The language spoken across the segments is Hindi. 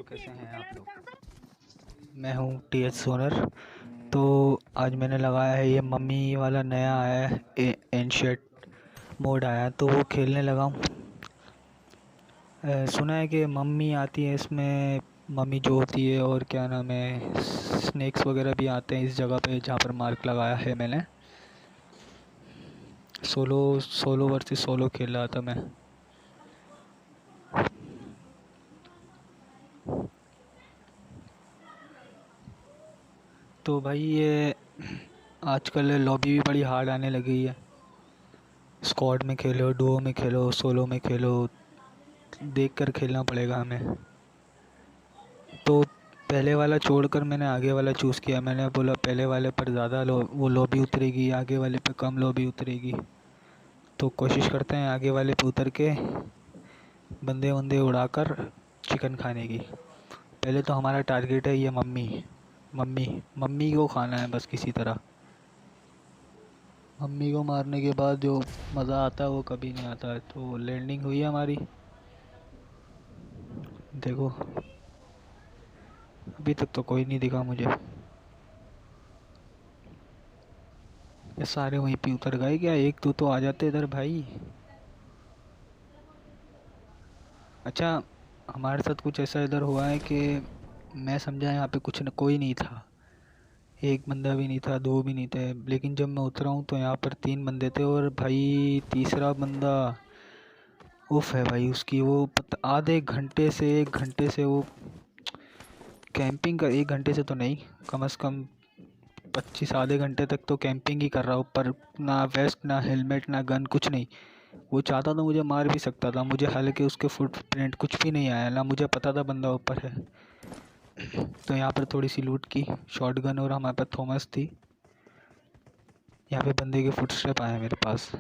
कैसे हैं आप लोग। मैं हूँ TH सोनर। तो आज मैंने लगाया है ये मम्मी वाला नया आया है एनशेट मोड आया है, तो वो खेलने लगा हूँ। सुना है कि मम्मी आती है इसमें, मम्मी जो होती है, और क्या नाम है, स्नेक्स वगैरह भी आते हैं इस जगह पे जहाँ पर मार्क लगाया है मैंने। सोलो सोलो वर्सेस सोलो खेल रहा था मैं। तो भाई ये आजकल लॉबी भी बड़ी हार्ड आने लगी है। स्क्वाड में खेलो, डुओ में खेलो, सोलो में खेलो, देख कर खेलना पड़ेगा हमें। तो पहले वाला छोड़कर मैंने आगे वाला चूज़ किया। मैंने बोला पहले वाले पर ज़्यादा वो लॉबी उतरेगी, आगे वाले पे कम लॉबी उतरेगी। तो कोशिश करते हैं आगे वाले पे उतर के बंदे वंदे उड़ाकर चिकन खाने की। पहले तो हमारा टारगेट है ये मम्मी। मम्मी मम्मी को खाना है बस किसी तरह। मम्मी को मारने के बाद जो मज़ा आता है वो कभी नहीं आता है। तो लैंडिंग हुई है हमारी, देखो। अभी तक तो कोई नहीं दिखा मुझे। ये सारे वहीं पे उतर गए क्या? एक तो आ जाते इधर भाई। अच्छा, हमारे साथ कुछ ऐसा इधर हुआ है कि मैं समझा यहाँ पे कुछ न कोई नहीं था। एक बंदा भी नहीं था, दो भी नहीं थे, लेकिन जब मैं उतरा हूँ तो यहाँ पर तीन बंदे थे। और भाई तीसरा बंदा उफ है भाई उसकी। वो आधे घंटे से, एक घंटे से वो कैंपिंग कर, एक घंटे से तो नहीं, कम से कम 25 आधे घंटे तक तो कैंपिंग ही कर रहा। ऊपर ना वेस्ट, ना हेलमेट, ना गन, कुछ नहीं। वो चाहता तो मुझे मार भी सकता था, मुझे हालांकि उसके फुटप्रिंट कुछ भी नहीं आया, ना मुझे पता था बंदा ऊपर है। तो यहाँ पर थोड़ी सी लूट की, शॉटगन, और हमारे पास थॉमस थी। यहाँ पे बंदे के फुटस्टेप आए मेरे पास।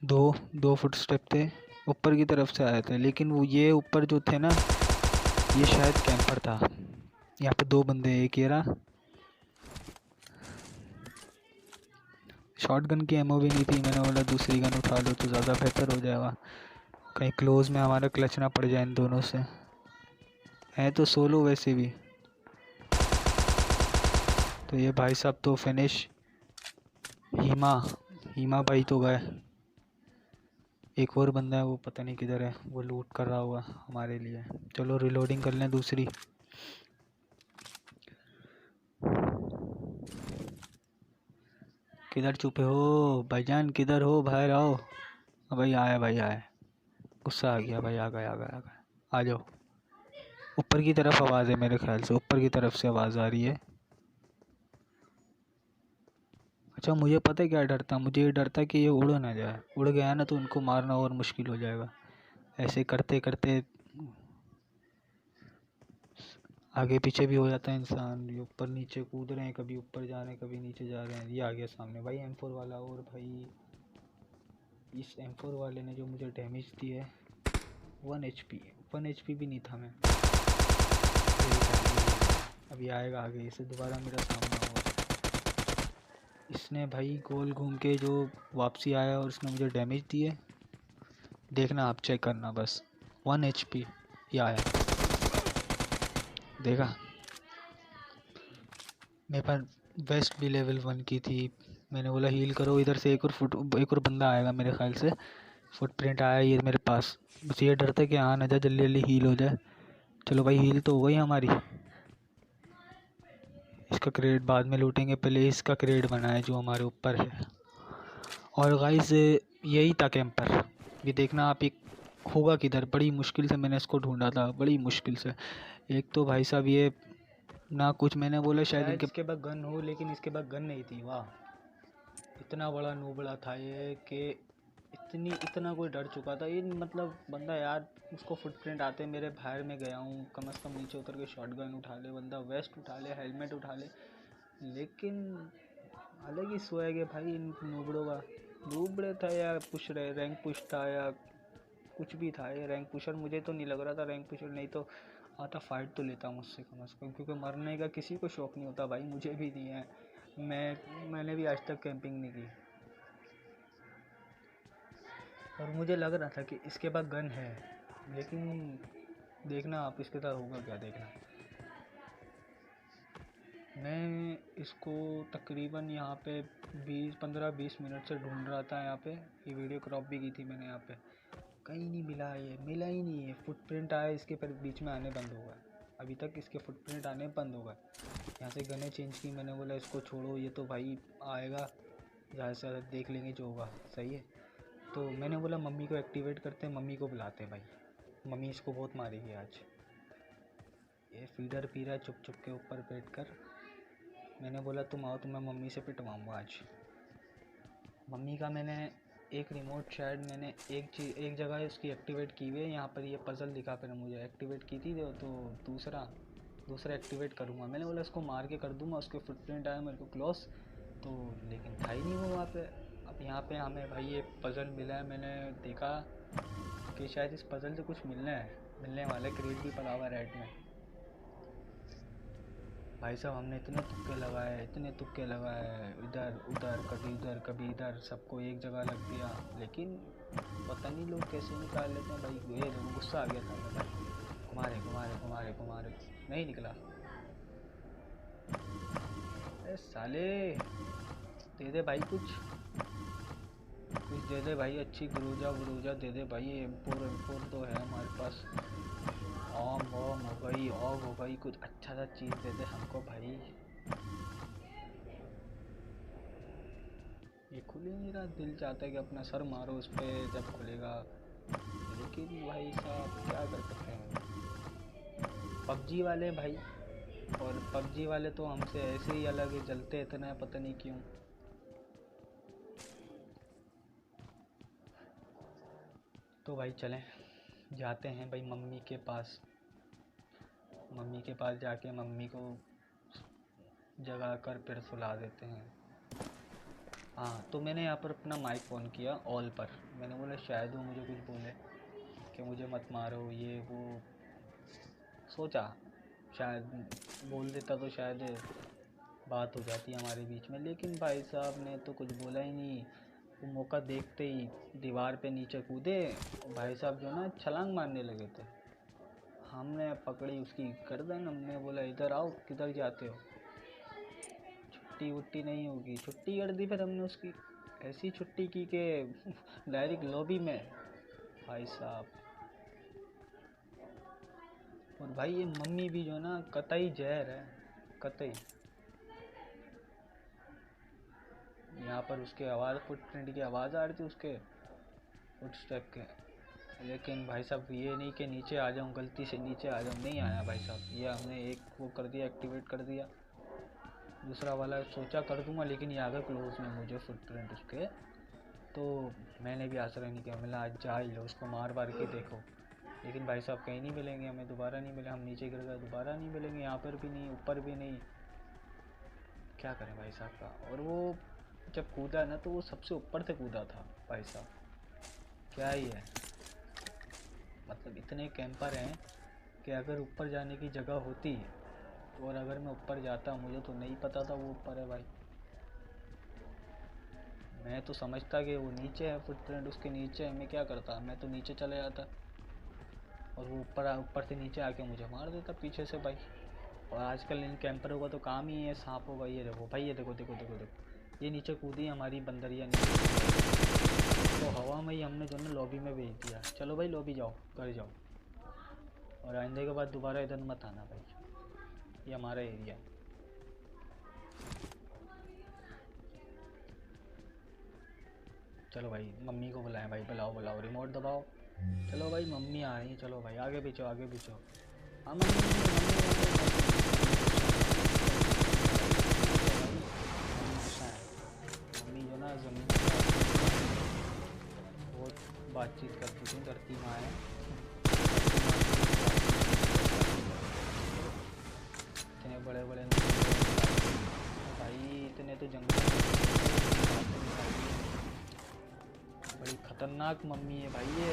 दो दो फुटस्टेप थे, ऊपर की तरफ से आए थे, लेकिन वो ये ऊपर जो थे ना, ये शायद कैंपर था। यहाँ पे दो बंदे, एक ये रहा। शॉटगन की एमओ भी नहीं थी, मैंने बोला दूसरी गन उठा लो तो ज़्यादा बेहतर हो जाएगा, कहीं क्लोज में हमारा क्लच ना पड़ जाए इन दोनों से। है तो सोलो वैसे भी। तो ये भाई साहब तो फिनिश। हीमा हीमा भाई तो गए। एक और बंदा है, वो पता नहीं किधर है, वो लूट कर रहा होगा हमारे लिए। चलो रिलोडिंग कर लें दूसरी। किधर छुपे हो भाईजान, किधर हो? बाहर आओ। भाई आया, भाई आया। गुस्सा आ गया भाई, आ गए आ गए आ गए। आ जाओ। ऊपर की तरफ आवाज़ है मेरे ख्याल से, ऊपर की तरफ से आवाज़ आ रही है। अच्छा, मुझे पता है क्या डर था? मुझे ये डर था कि ये उड़ ना जाए। उड़ गया ना तो उनको मारना और मुश्किल हो जाएगा। ऐसे करते करते आगे पीछे भी हो जाता है इंसान। ये ऊपर नीचे कूद रहे हैं, कभी ऊपर जा रहे हैं, कभी नीचे जा रहे हैं। ये आ गया सामने भाई M4 वाला। और भाई इस M4 वाले ने जो मुझे डैमेज दी है, 1 HP भी नहीं था मैं। अभी आएगा आगे, इसे दोबारा मेरा सामना होगा। इसने भाई गोल घूम के जो वापसी आया और इसने मुझे डैमेज दी है। देखना, आप चेक करना बस। 1 HP ये आया, देखा? मेरे पास वेस्ट भी लेवल 1 की थी। मैंने बोला हील करो, इधर से एक और बंदा आएगा मेरे ख्याल से। फुटप्रिंट आया ये मेरे पास। बस ये डर था कि हाँ ना जाए, जल्दी जल्दी हील हो जाए। चलो भाई, हील तो हो गई हमारी। इसका क्रेडिट बाद में लूटेंगे, पहले इसका क्रेडिट बना है जो हमारे ऊपर है। और गाइस यही था कैंपर। ये देखना आप, एक होगा किधर। बड़ी मुश्किल से मैंने इसको ढूंढा था, बड़ी मुश्किल से। एक तो भाई साहब ये ना कुछ, मैंने बोला शायद इनके पास गन हो, लेकिन इसके पास गन नहीं थी। वाह, इतना बड़ा नूबड़ा था ये कि इतना कोई डर चुका था ये। मतलब बंदा यार, उसको फुटप्रिंट आते मेरे बाहर में गया हूँ, कम से कम नीचे उतर के शॉटगन उठा ले बंदा, वेस्ट उठा ले, हेलमेट उठा ले। लेकिन अलग ही स्वैग है भाई इन नूबड़ों का। नूबड़े था या पुश रैंक पुश था या कुछ भी था, ये रैंक पुशर मुझे तो नहीं लग रहा था। रैंक पुशर नहीं तो आता फाइट तो लेता मुझसे कम से कम, क्योंकि मरने का किसी को शौक़ नहीं होता भाई, मुझे भी नहीं है। मैंने भी आज तक कैंपिंग नहीं की। और मुझे लग रहा था कि इसके पास गन है, लेकिन देखना आप इसके साथ होगा क्या, देखना। मैं इसको तकरीबन यहाँ पे 15-20 मिनट से ढूंढ रहा था। यहाँ पे ये वीडियो क्रॉप भी की थी मैंने। यहाँ पे कहीं नहीं मिला, ये मिला ही नहीं है। फुटप्रिंट आया इसके, पर बीच में आने बंद हो गया। अभी तक इसके फुटप्रिंट आने बंद हो गए। यहाँ से गने चेंज की मैंने, बोला इसको छोड़ो, ये तो भाई आएगा, ज़्यादा से ज़्यादा देख लेंगे जो होगा। सही है, तो मैंने बोला मम्मी को एक्टिवेट करते हैं, मम्मी को बुलाते हैं भाई, मम्मी इसको बहुत मारेगी आज। ये फीडर पी रहा है चुप चुप के ऊपर बैठ कर। मैंने बोला तुम आओ, तो मैं मम्मी से पिटवाऊँगा आज। मम्मी का मैंने एक रिमोट, शायद मैंने एक जगह उसकी एक्टिवेट की हुई है। यहाँ पर ये पज़ल दिखा, फिर मुझे एक्टिवेट की थी तो दूसरा एक्टिवेट करूँगा। मैंने बोला इसको मार के कर दूँगा, उसके फुटप्रिंट आया मेरे को क्लोज तो, लेकिन था ही नहीं वो वहाँ पे। अब यहाँ पे हमें भाई ये पज़ल मिला है। मैंने देखा कि शायद इस पज़ल से कुछ मिलने वाला, क्रेट भी पड़ा हुआ रेड में। भाई साहब हमने इतने तुक्के लगाए, इधर उधर कभी इधर, सबको एक जगह लग गया। लेकिन पता नहीं लोग कैसे निकाल लेते हैं भाई। ये देखो गुस्सा आ गया था मैं भाई, घुमारे नहीं निकला। अरे साले दे दे भाई, कुछ दे दे भाई, अच्छी गुरूजा दे दे भाई। M4 तो है हमारे पास। ऑग हो गई, कुछ अच्छा सा चीज़ दे दे हमको भाई। ये खुल ही नहीं रहा, दिल चाहता है कि अपना सर मारो उस पर जब खुलेगा, लेकिन भाई साहब क्या कर सकते हैं। पबजी वाले भाई, और पबजी वाले तो हमसे ऐसे ही अलग ही जलते इतना है, पता नहीं क्यों। तो भाई चलें, जाते हैं भाई मम्मी के पास जाके मम्मी को जगा कर फिर सुला देते हैं। हाँ, तो मैंने यहाँ पर अपना माइक ऑन किया ऑल पर। मैंने बोला शायद वो मुझे कुछ बोले कि मुझे मत मारो, ये वो। सोचा शायद बोल देता तो शायद बात हो जाती हमारे बीच में, लेकिन भाई साहब ने तो कुछ बोला ही नहीं। वो मौका देखते ही दीवार पे नीचे कूदे। भाई साहब जो ना छलांग मारने लगे थे। हमने पकड़ी उसकी गर्दन, हमने बोला इधर आओ, किधर जाते हो, छुट्टी वुट्टी नहीं होगी। छुट्टी कर दी फिर हमने उसकी, ऐसी छुट्टी की कि डायरेक्ट लॉबी में। भाई साहब, और भाई ये मम्मी भी जो ना कतई जहर है, कतई। यहाँ पर उसके आवाज़, फुटप्रिंट की आवाज़ आ रही थी उसके फुटस्टेप के, लेकिन भाई साहब ये नहीं कि नीचे आ जाऊँ, गलती से नीचे आ जाऊँ, नहीं आया भाई साहब। ये हमने एक वो कर दिया, एक्टिवेट कर दिया। दूसरा वाला सोचा कर दूंगा, लेकिन ये आ गया क्लोज में मुझे फुटप्रिंट उसके, तो मैंने भी आसरा नहीं किया। मिला आज जा ही लो, उसको मार के देखो। लेकिन भाई साहब कहीं नहीं मिलेंगे हमें, दोबारा नहीं मिले। हम नीचे गिर गए, दोबारा नहीं मिलेंगे, यहाँ पर भी नहीं, ऊपर भी नहीं। क्या करें भाई साहब का। और वो जब कूदा ना, तो वो सबसे ऊपर से कूदा था भाई साहब। क्या ही है, मतलब इतने कैंपर हैं कि अगर ऊपर जाने की जगह होती, और अगर मैं ऊपर जाता, मुझे तो नहीं पता था वो ऊपर है भाई। मैं तो समझता कि वो नीचे है, फुटप्रिंट उसके नीचे है। मैं क्या करता, मैं तो नीचे चले जाता, और वो ऊपर से नीचे आके मुझे मार देता पीछे से भाई। और आजकल इन कैंपरों का तो काम ही है सांप होगा। ये देखो भाई, ये देखो देखो देखो देखो, ये नीचे कूदी हमारी बंदरिया नीचे, तो हवा में ही हमने जो ना लॉबी में भेज दिया। चलो भाई लॉबी जाओ, घर जाओ, और आइंदे के बाद दोबारा इधर मत आना भाई, ये हमारा एरिया है। चलो भाई मम्मी को बुलाएं भाई, बुलाओ, रिमोट दबाओ। चलो भाई मम्मी आ रही है, चलो भाई आगे पीछे हाँ मम्मी जो ना ज़मीन बहुत बातचीत करती थी, धरती माँ है। इतने बड़े भाई, इतने तो जंगल, बड़ी खतरनाक मम्मी है भाई ये।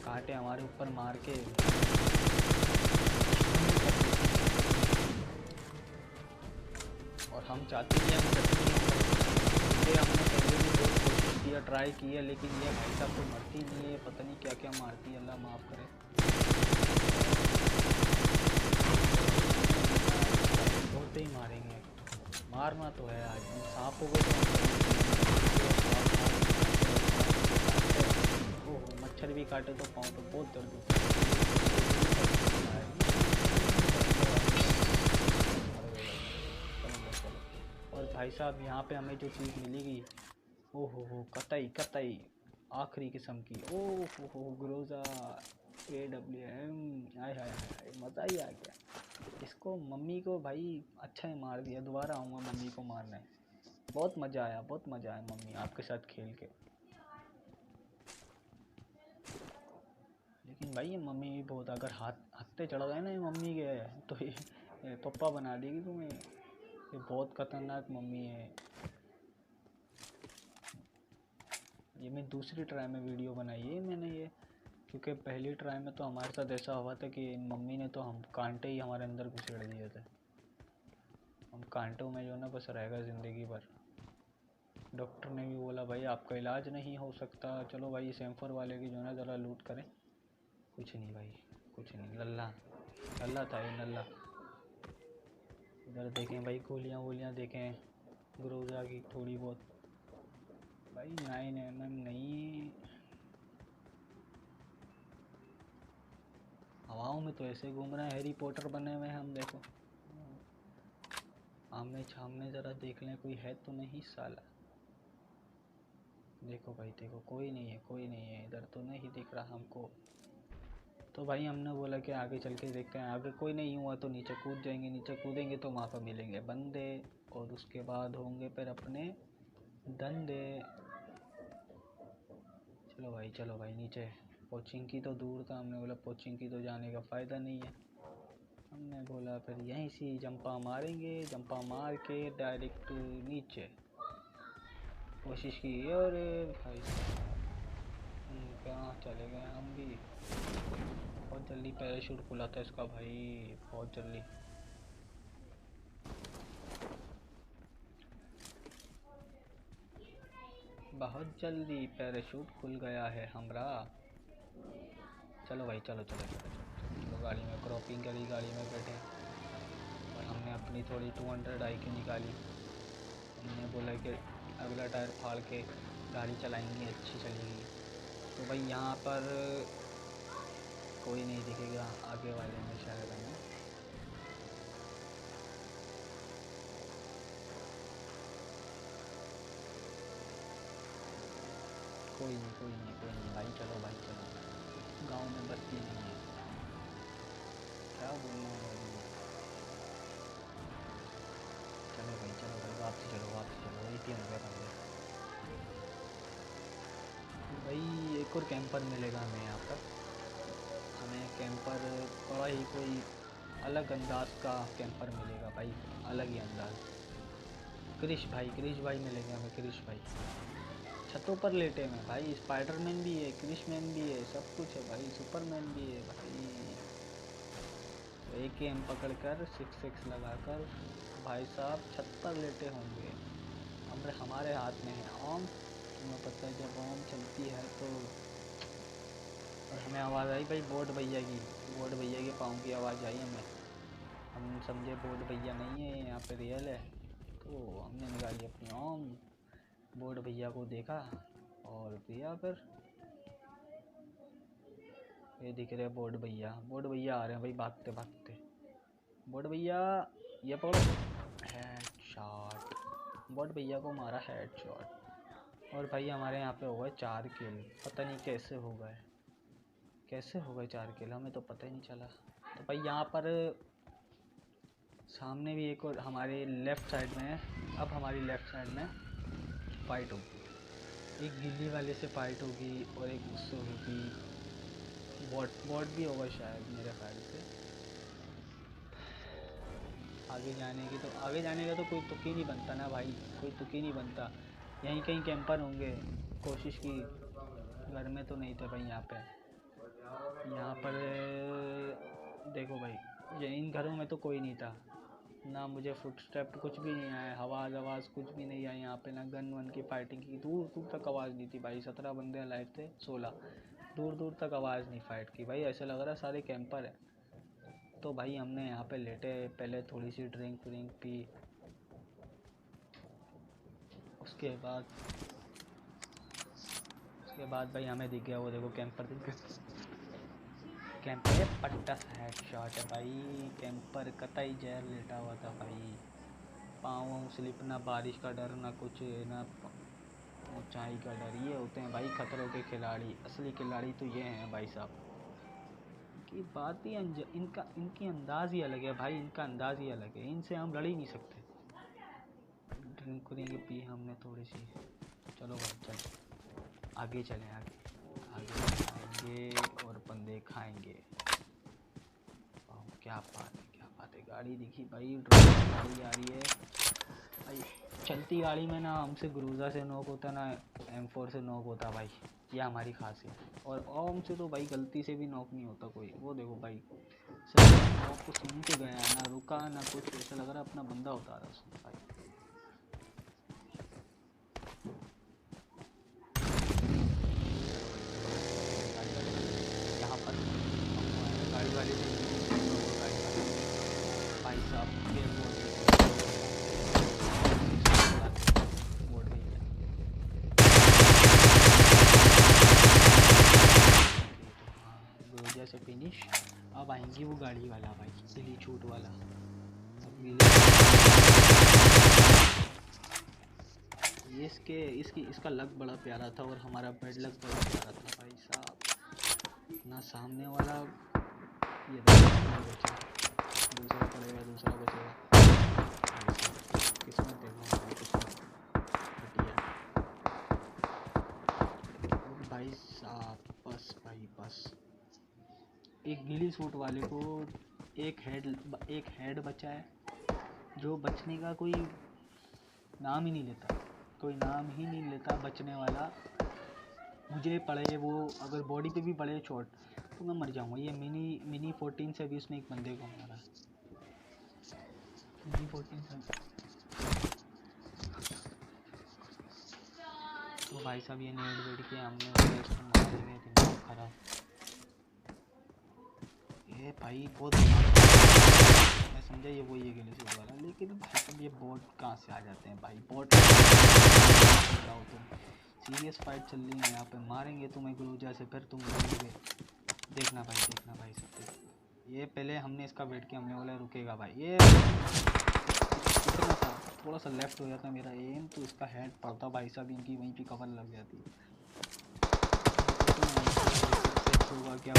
कांटे हमारे ऊपर मार के, और हम चाहते हैं हम सकते हैं, ये हमने पहले भी बहुत कोशिश किया, ट्राई किया, लेकिन ये भाई साहब तो मरती नहीं है, पता नहीं क्या क्या मारती है, अल्लाह माफ़ करे। बहुत ही मारेंगे, मारना तो है आज। हम सांप हो गए तो ओह मच्छर भी काटे तो पाँव तो बहुत दर्द होता है। और भाई साहब यहाँ पे हमें जो चीज़ मिलेगी, ओहो हो कतई कतई आखिरी किस्म की, ओह हो ग्रोजा AWM, हाय हाय हाय मज़ा ही आ गया। इसको मम्मी को भाई अच्छा ही मार दिया, दोबारा आऊँगा मम्मी को मारने। बहुत मज़ा आया, बहुत मज़ा आया मम्मी आपके साथ खेल के। लेकिन भाई ये मम्मी भी बहुत, अगर हत्ते चढ़ गए ना ये मम्मी के तो ये पप्पा बना देगी तुम्हें। ये बहुत खतरनाक मम्मी है। ये मैं दूसरी ट्राई में वीडियो बनाई है मैंने ये, क्योंकि पहली ट्राई में तो हमारे साथ ऐसा हुआ था कि मम्मी ने तो हम कांटे ही हमारे अंदर घुसेड़ दिए थे। हम कांटों में जो ना बस रहेगा ज़िंदगी भर। डॉक्टर ने भी बोला भाई आपका इलाज नहीं हो सकता, चलो भाई सेंफर वाले की जो ना ज़रा लूट करें। कुछ नहीं भाई, कुछ नहीं, लल्ला लल्ला था ये, नल्ला। इधर देखें भाई, गोलियाँ वोलियाँ देखें ग्रोजा की थोड़ी बहुत। भाई 9mm नहीं, हवाओं में तो ऐसे घूम रहे हैं हैरी पॉटर बने हुए हैं हम। देखो आमने सामने ज़रा देख लें, कोई है तो नहीं साला। देखो भाई देखो, कोई नहीं है, कोई नहीं है इधर, तो नहीं दिख रहा हमको। तो भाई हमने बोला कि आगे चल के देखते हैं, आगे कोई नहीं हुआ तो नीचे कूद जाएंगे, नीचे कूदेंगे तो वहाँ पर मिलेंगे बंदे, और उसके बाद होंगे फिर अपने धंधे। चलो भाई नीचे। कोचिंग की तो दूर था, हमने बोला कोचिंग की तो जाने का फ़ायदा नहीं है। हमने बोला फिर यहीं से जंपा मारेंगे, जंपा मार के डायरेक्ट नीचे कोशिश की। और भाई कहाँ चले गए हम भी। बहुत जल्दी पैराशूट खुला था इसका भाई, बहुत जल्दी। बहुत जल्दी पैराशूट खुल गया है हमरा। चलो भाई चलो चलो चलो चलो चलो, गाड़ी में क्रॉपिंग करी, गाड़ी में बैठे और हमने अपनी थोड़ी 200 आई की निकाली। हमने बोला कि अगला टायर फाड़ के गाड़ी चलाएंगे, अच्छी चलेगी। तो भाई यहाँ पर कोई नहीं दिखेगा आगे वाले में शायद हमें। कोई नहीं कोई नहीं कोई नहीं भाई, चलो भाई चलो, गांव में बस्ती नहीं है, क्या बोलना है अभी। चलो भाई वापसी चलो, वापसी चलो, ATM हो गया बंदे। भाई एक और कैंपर मिलेगा हमें यहाँ पर। हमें कैंपर बड़ा ही कोई अलग अंदाज का कैंपर मिलेगा भाई, अलग ही अंदाज। क्रिश भाई मिलेंगे हमें, क्रिश भाई। छतों पर लेटे हैं भाई, स्पाइडरमैन भी है, क्रिशमैन भी है, सब कुछ है भाई, सुपरमैन भी है भाई। तो AKM पकड़ कर 6 लगाकर भाई साहब छत पर लेटे होंगे। हमारे हाथ में है ओम। तुम्हें पता है जब ओम चलती है तो। और हमें आवाज़ आई भाई बोर्ड भैया की, बोर्ड भैया के पाँव की आवाज़ आई हमें। हम समझे बोर्ड भैया नहीं है यहाँ पे, रियल है। तो हमने निकाली अपनी ओम, बोर्ड भैया को देखा और दिया फिर। ये दिख रहे बोर्ड भैया, बोर्ड भैया आ रहे हैं भाई भागते भागते। बोर्ड भैया ये पकड़ो, हेड शॉट। बोर्ड भैया को मारा हेड शॉट। और भाई हमारे यहाँ पे हो गए 4 किल, पता नहीं कैसे हो गए, कैसे हो गए 4 किल, हमें तो पता ही नहीं चला। तो भाई यहाँ पर सामने भी एक और हमारे लेफ़्ट साइड में है। अब हमारी लेफ़्ट साइड में फ़ाइट होगी, एक गिल्ली वाले से फ़ाइट होगी और एक उससे होगी, बॉट भी होगा शायद मेरे ख्याल से। आगे जाने की तो, आगे जाने का तो कोई तुक ही नहीं बनता ना भाई, कोई तुक ही नहीं बनता। यहीं कहीं कैंपर होंगे, कोशिश की, घर में तो नहीं थे भाई यहाँ पे। यहाँ पर देखो भाई, ये इन घरों में तो कोई नहीं था, ना मुझे फुटस्टेप कुछ भी नहीं आया, आवाज़ कुछ भी नहीं आई यहाँ पे, ना गन वन की फाइटिंग की, दूर दूर तक आवाज़ नहीं थी भाई। 17 बंदे अलाइव थे, 16, दूर दूर तक आवाज़ नहीं फाइट की भाई। ऐसा लग रहा है सारे कैंपर है। तो भाई हमने यहाँ पे लेटे, पहले थोड़ी सी ड्रिंक व्रिंक पी, उसके बाद भाई हमें दिख गया, वो देखो कैंपर दिख गया। कैंपर पट्टा हेड शॉट है भाई। कैंपर कतई जहर लेटा हुआ था भाई। पाँव स्लिप, ना बारिश का डर, ना कुछ, ना ऊंचाई का डर। ये होते हैं भाई खतरों के खिलाड़ी। असली खिलाड़ी तो ये हैं भाई साहब। इनकी बात ही इनकी अंदाज़ ही अलग है भाई। इनका अंदाज़ ही अलग है, इनसे हम लड़ ही नहीं सकते। ड्रिंक करेंगे पी हमने थोड़ी सी। चलो भाई चलो आगे चलें, आगे खाएंगे और बंदे खाएंगे। क्या बात है। गाड़ी दिखी भाई, गाड़ी आ रही है भाई। चलती गाड़ी में ना हमसे ग्रूजा से नॉक होता, ना M4 से नॉक होता भाई। यह हमारी खासियत। और ओम से तो भाई गलती से भी नॉक नहीं होता कोई। वो देखो भाई सर नॉक को सुन के गया, ना रुका ना कुछ। ऐसा लग रहा अपना बंदा उतारा उसने भाई। यहाँ पर गाड़ी वाले भाई साहब के ग्रोजा से फिनिश। अब आएंगी वो गाड़ी वाला भाई, गिली छूट वाला। अब ये इसका लक बड़ा प्यारा था और हमारा बेड लक बड़ा प्यारा था भाई साहब। ना सामने वाला ये बचा, दूसरा पड़ेगा, दूसरा बचेगा। किस्मत देखो भाई, किस्मत घटिया भाई साहब। बस भाई बस, एक गिली सूट वाले को एक हेड बचा है, जो बचने का कोई नाम ही नहीं लेता, कोई नाम ही नहीं लेता बचने वाला। मुझे पड़े वो, अगर बॉडी पे भी पड़े चोट तो मैं मर जाऊंगा। ये मिनी 14 से भी उसने एक बंदे को मारा। मिनी 14 से तो भाई साहब ये नेट वेट के हमने मारे हुए दिमाग खराब। ये भाई बहुत मैं समझा ये वो ये गिली सूट वाला, लेकिन भाई साहब ये बोट कहाँ से आ जाते हैं भाई। बोट जाओ तुम, सीरियस फाइट चल रही है यहाँ पे, मारेंगे तुम्हें ग्लूजा से, फिर तुम बोलोगे। देखना भाई सब। ये पहले हमने इसका वेट किया, हमने बोला रुकेगा भाई। ये इतना सा थोड़ा सा लेफ्ट हो जाता मेरा एम तो इसका हेड पड़ता भाई साहब, इनकी वहीं पे कवर लग जाती। होगा क्या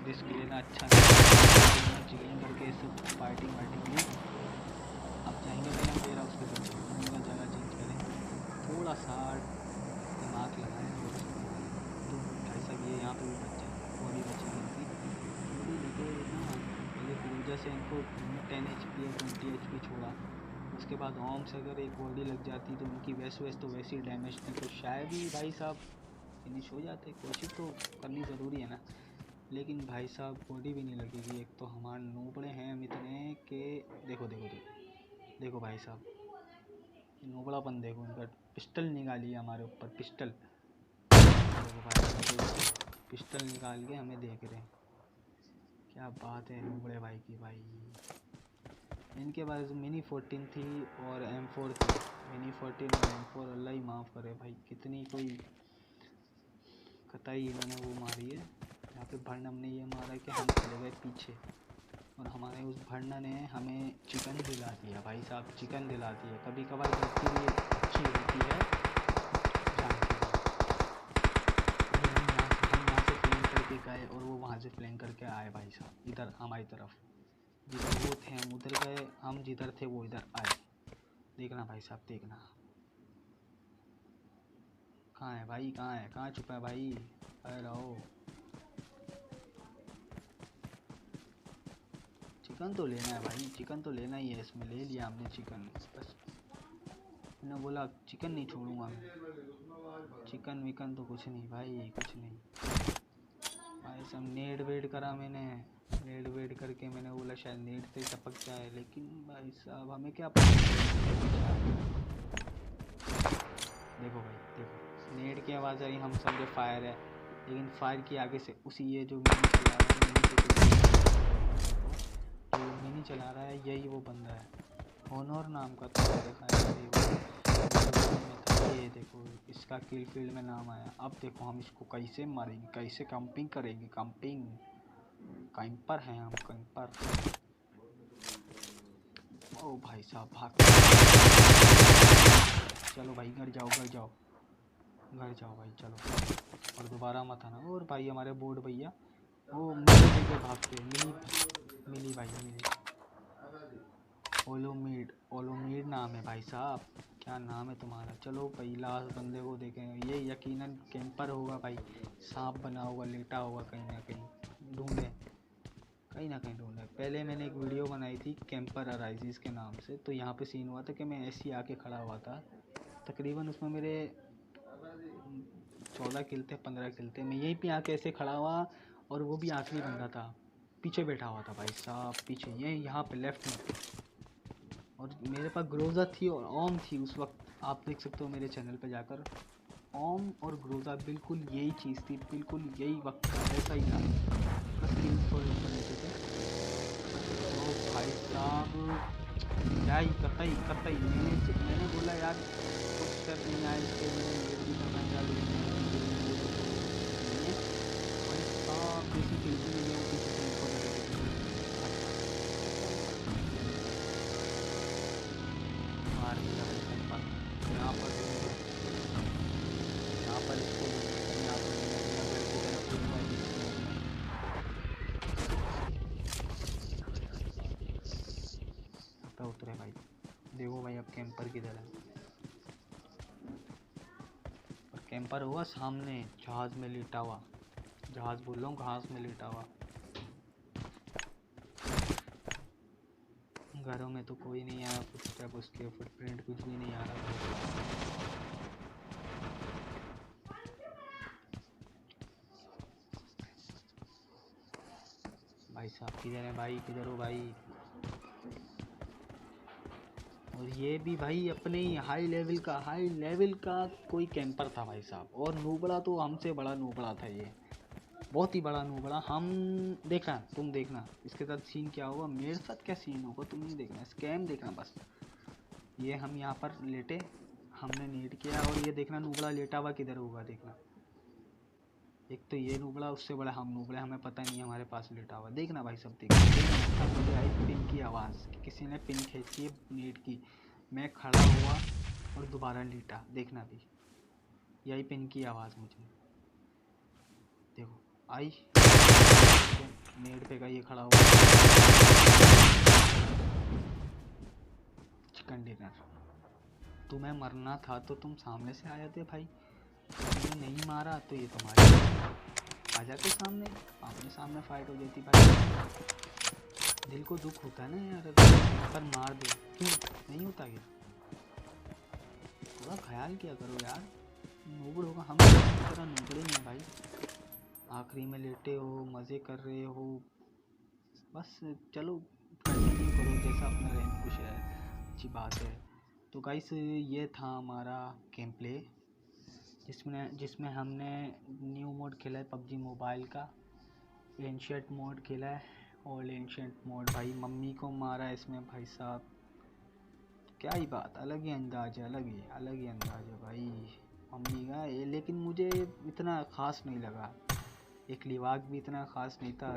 रिस्क लेना अच्छा नहीं, चिकन करके सब फाइटिंग ली। अब जाएंगे बिना मेरा उसके पीछे, उनका जगह चेंज करें, थोड़ा सा दिमाग लगाएं। तो भाई साहब ये यहाँ पे भी बच जाए, वो भी बचेगी इनकी थोड़ी। देखो ना पहले क्रूजर से इनको 10 HP या 20 HP छोड़ा, उसके बाद ओम से अगर एक बॉडी लग जाती तो उनकी वैसे तो वैसी डैमेज थी, तो शायद ही भाई साहब फिनिश हो जाते। कोशिश तो करनी ज़रूरी है ना। लेकिन भाई साहब बॉडी भी नहीं लगेगी। एक तो हमारे नोबड़े हैं हम इतने के, देखो भाई साहब नोबड़ापन देखो उनका। पिस्टल निकाली है हमारे ऊपर, पिस्टल देखो भाई, पिस्टल निकाल के हमें देख रहे हैं। क्या बात है नोबड़े भाई की भाई। इनके पास मिनी 14 थी और M4 थी। मिनी 14 और M4 अल्लाह ही माफ़ करे भाई, कितनी कोई कतई इन्होंने वो मारी है। यहाँ पे भरन हमने ये मारा कि हम चले गए पीछे, और हमारे उस भरना ने हमें चिकन दिला दिया भाई साहब। चिकन दिला दिया, कभी कभार गलती भी अच्छी होती है जानती है। हम यहाँ से फ्लैंक करके गए और वो वहाँ से फ्लैंक करके आए भाई साहब इधर हमारी तरफ। जिधर वो थे हम उधर गए, हम जिधर थे वो इधर आए। देखना भाई साहब देखना। कहाँ है भाई, कहाँ छुपा है भाई, अरे रहो। चिकन तो लेना है भाई, चिकन तो लेना ही है। इसमें ले लिया हमने चिकन, बस मैंने बोला चिकन नहीं छोड़ूंगा मैं। चिकन विकन तो कुछ नहीं भाई, कुछ नहीं भाई। सब नेट वेट करा मैंने, नेड वेड करके मैंने बोला शायद नेट से टपक जाए, लेकिन भाई साहब हमें क्या पता। देखो भाई देखो, नेट की आवाज़ आई, हम समझे फायर है, लेकिन फायर की आगे से उसी ये जो मिनी चला रहा है, मिनी चला रहा है, यही वो बंदा है, होनर नाम का। तो ये देखो इसका किल फील्ड में नाम आया। अब देखो हम इसको कैसे मारेंगे, कैसे कैंपिंग करेंगे, कैंपिंग कैंपर हैं हम, कैंपर। ओ भाई साहब भाग, चलो भाई घर जाओ घर जाओ घर जाओ भाई, चलो और दोबारा मत आना। और भाई हमारे बोर्ड भैया वो मिली लेके भागते, मिली भाई मिली। ओलोमीड नाम है भाई साहब, क्या नाम है तुम्हारा। चलो भाई लास्ट बंदे को देखें, ये यकीनन कैंपर होगा भाई, सांप बना होगा, लेटा होगा कहीं ना कहीं, ढूंढे कहीं ना कहीं ढूंढे। पहले मैंने एक वीडियो बनाई थी कैंपर अराइजिस के नाम से, तो यहाँ पे सीन हुआ था कि मैं ऐसे ही आके खड़ा हुआ था, तकरीबन उसमें मेरे 14 किल थे, 15 किल थे। मैं यहीं पे आके ऐसे खड़ा हुआ, और वो भी आखिरी बंदा था, पीछे बैठा हुआ था भाई साहब, पीछे ये यहाँ पे लेफ्ट में। और मेरे पास ग्रोजा थी और ओम थी उस वक्त, आप देख सकते हो मेरे चैनल पे जाकर। ओम और ग्रोजा बिल्कुल यही चीज़ थी, बिल्कुल यही वक्त था, ऐसा ही था, बस किल थोड़े ऊपर नीचे थे। तो भाई साहब क्या ही कतई मैंने बोला यार कुछ स्टेप नहीं आए इसके, मैंने लेट भी करना चालू भाई साहब, किसी किल भी नहीं है उसी से मार दिया भाई कैंपर। यहाँ पर इसको यहाँ पर घर की तरफ उतरे भाई। देखो भाई अब कैंपर किधर है, और कैंपर हुआ सामने जहाज में लेटा हुआ, जहाज बोल रहा हूँ, घास में लेटा हुआ। घरों में तो कोई नहीं आया, फुटस्टेप उसके फुटप्रिंट कुछ भी नहीं आ रहा। भाई साहब किधर है भाई, किधर हो भाई। और ये भी भाई अपने ही हाई लेवल का कोई कैंपर था भाई साहब, और नूबड़ा तो हमसे बड़ा नूबड़ा था, ये बहुत ही बड़ा नूबड़ा। हम देखना, तुम देखना इसके साथ सीन क्या होगा, मेरे साथ क्या सीन होगा तुम नहीं देखना, स्कैम देखना बस। ये हम यहाँ पर लेटे, हमने नीड किया, और ये देखना नूबड़ा लेटा हुआ किधर होगा, देखना। एक तो ये नूबड़ा, उससे बड़ा हम नूबड़े, हमें पता नहीं हमारे पास लेटा हुआ, देखना भाई सब देखना। मुझे आई पिन की आवाज़, किसी ने पिन खींची है नीड की, मैं खड़ा हुआ और दोबारा लेटा, देखना भी यही पिन की आवाज़ मुझे। देखो आई नेट पे का ये खड़ा हुआ चिकन डिनर। तुम्हें मरना था तो तुम सामने से आए थे भाई, तुमने नहीं मारा तो ये तुम्हारे आ जाते सामने, आमने सामने फाइट हो जाती भाई। दिल को दुख होता है ना यार, पर मार दे, क्यों नहीं होता क्या, थोड़ा ख्याल किया करो यार। नूबड़ होगा, हम तरह नूबड़े नहीं भाई, आखिरी में लेटे हो, मज़े कर रहे हो, बस चलो कंटिन्यू करो जैसा अपना रैंक कुछ है, अच्छी बात है। तो गाइस ये था हमारा गेम प्ले, जिसमें हमने न्यू मोड खेला है पबजी मोबाइल का, एंशिएंट मोड खेला है, और एंशिएंट मोड भाई मम्मी को मारा है इसमें भाई साहब, क्या ही बात, अलग ही अंदाज है, अलग ही अंदाज है भाई मम्मी का ये। लेकिन मुझे इतना ख़ास नहीं लगा, एक लिवाक भी इतना ख़ास नहीं था।